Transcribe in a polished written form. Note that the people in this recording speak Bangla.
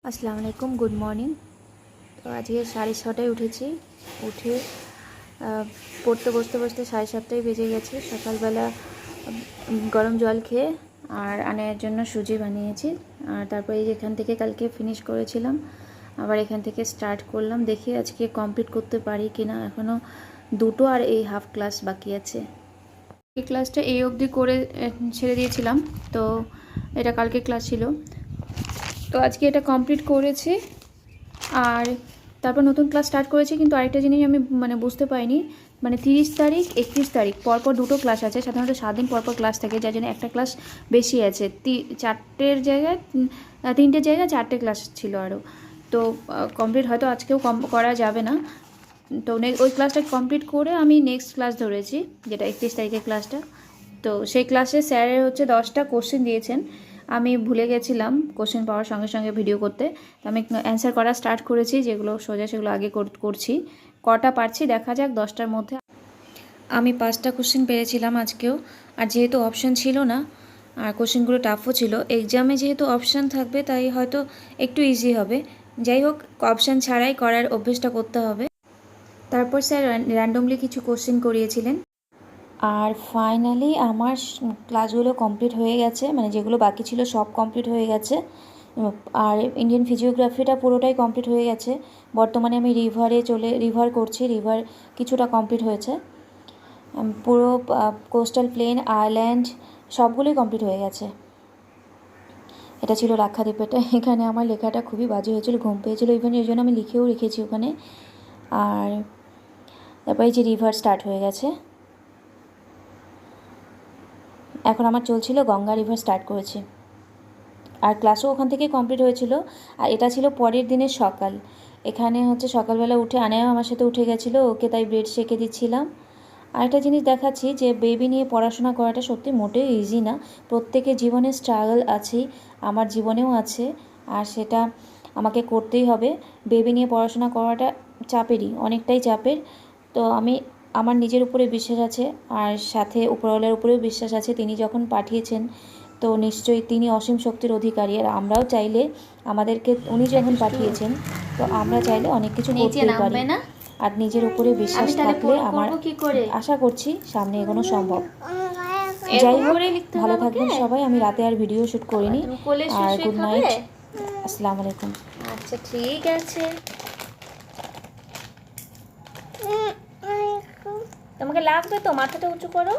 আসসালামু আলাইকুম, গুড মর্নিং। তো আজকে 6:30টায় উঠেছি। উঠে পড়তে বসতে 7:30টাই বেজে গেছে। সকালবেলা গরম জল খেয়ে আর আনার জন্য সুজি বানিয়েছি। আর তারপরে এখান থেকে কালকে ফিনিশ করেছিলাম, আবার এখান থেকে স্টার্ট করলাম। দেখি আজকে কমপ্লিট করতে পারি কিনা। এখনও দুটো আর এই হাফ ক্লাস বাকি আছে। এই ক্লাসটা এই অবধি করে ছেড়ে দিয়েছিলাম, তো এটা কালকে ক্লাস ছিল, তো আজকে এটা কমপ্লিট করেছি। আর তারপর নতুন ক্লাস স্টার্ট করেছি। কিন্তু আরেকটা জিনিস আমি বুঝতে পারিনি, 30 তারিখ 31 তারিখ পরপর দুটো ক্লাস আছে। সাধারণত 7 দিন পরপর ক্লাস থাকে, যার জন্য একটা ক্লাস বেশি আছে। 4টের জায়গায় 3টের জায়গায় 4টে ক্লাস ছিল আরও। তো কমপ্লিট হয়তো আজকেও করা যাবে না। তো ওই ক্লাসটা কমপ্লিট করে আমি নেক্সট ক্লাস ধরেছি, যেটা 31 তারিখের ক্লাসটা। তো সেই ক্লাসে স্যারের 10টা কোশ্চেন দিয়েছেন। আমি ভুলে গেছিলাম কোশ্চেন পাওয়ার সঙ্গে সঙ্গে ভিডিও করতে। তো আমি অ্যান্সার করা স্টার্ট করেছি, যেগুলো সোজা সেগুলো আগে করছি। কটা পারছি দেখা যাক। 10টার মধ্যে আমি 5টা কোশ্চেন পেরেছিলাম আজকেও। আর যেহেতু অপশান ছিল না আর কোশ্চেনগুলো টাফও ছিল, এক্সামে যেহেতু অপশান থাকবে তাই হয়তো একটু ইজি হবে। যাই হোক, অপশান ছাড়াই করার অভ্যেসটা করতে হবে। তারপর স্যার র্যান্ডমলি কিছু কোশ্চেন করিয়েছিলেন। আর ফাইনালি আমার ক্লাসগুলো কমপ্লিট হয়ে গেছে, যেগুলো বাকি ছিল সব কমপ্লিট হয়ে গেছে। আর ইন্ডিয়ান ফিজিওগ্রাফিটা পুরোটাই কমপ্লিট হয়ে গেছে। বর্তমানে আমি রিভার করছি। রিভার কিছুটা কমপ্লিট হয়েছে। পুরো কোস্টাল প্লেন, আইল্যান্ড সবগুলোই কমপ্লিট হয়ে গেছে। এটা ছিল লাক্ষাদ্বীপেটা। এখানে আমার লেখাটা খুবই বাজে হয়েছিল, ঘুম পেয়েছিল ইভেন, এর জন্য আমি লিখেও রেখেছি ওখানে। আর তারপরে যে রিভার স্টার্ট হয়ে গেছে। এখন আমার চলছিল গঙ্গা রিভার স্টার্ট করেছি। আর ক্লাসও ওখান থেকে কমপ্লিট হয়েছিল। আর এটা ছিল পরের দিনের সকাল। এখানে সকালবেলা উঠে আনায়াও আমার সাথে উঠে গেছিলো, ওকে তাই ব্রেড সেঁকে দিচ্ছিলাম। আরেকটা জিনিস দেখাচ্ছি যে বেবি নিয়ে পড়াশোনা করাটা সত্যি মোটেও ইজি না। প্রত্যেকের জীবনে স্ট্রাগল আছেই, আমার জীবনেও আছে, আর সেটা আমাকে করতেই হবে। বেবি নিয়ে পড়াশোনা করাটা চাপেরই, অনেকটাই চাপের। তো আমার নিজের উপরে বিশ্বাস আছে, আর সাথে উপরওয়ালার উপরেও বিশ্বাস আছে। তিনি যখন পাঠিয়েছেন তো নিশ্চয়ই তিনি অসীম শক্তির অধিকারী। আর আমরাও চাইলে আমাদেরকে উনি যখন পাঠিয়েছেন তো আমরা চাইলে অনেক কিছু করতেই পারি। আর নিজের উপরে বিশ্বাস থাকলে আমার আশা করছি সামনে এগোনো সম্ভব। যাই হোক, ভালো থাকবেন সবাই। আমি রাতে আর ভিডিও শ্যুট করিনি। আর গুড নাইট, আসসালামু আলাইকুম। আচ্ছা ঠিক আছে, তোমাকে লাগবে তো, মাথাটা উঁচু করো।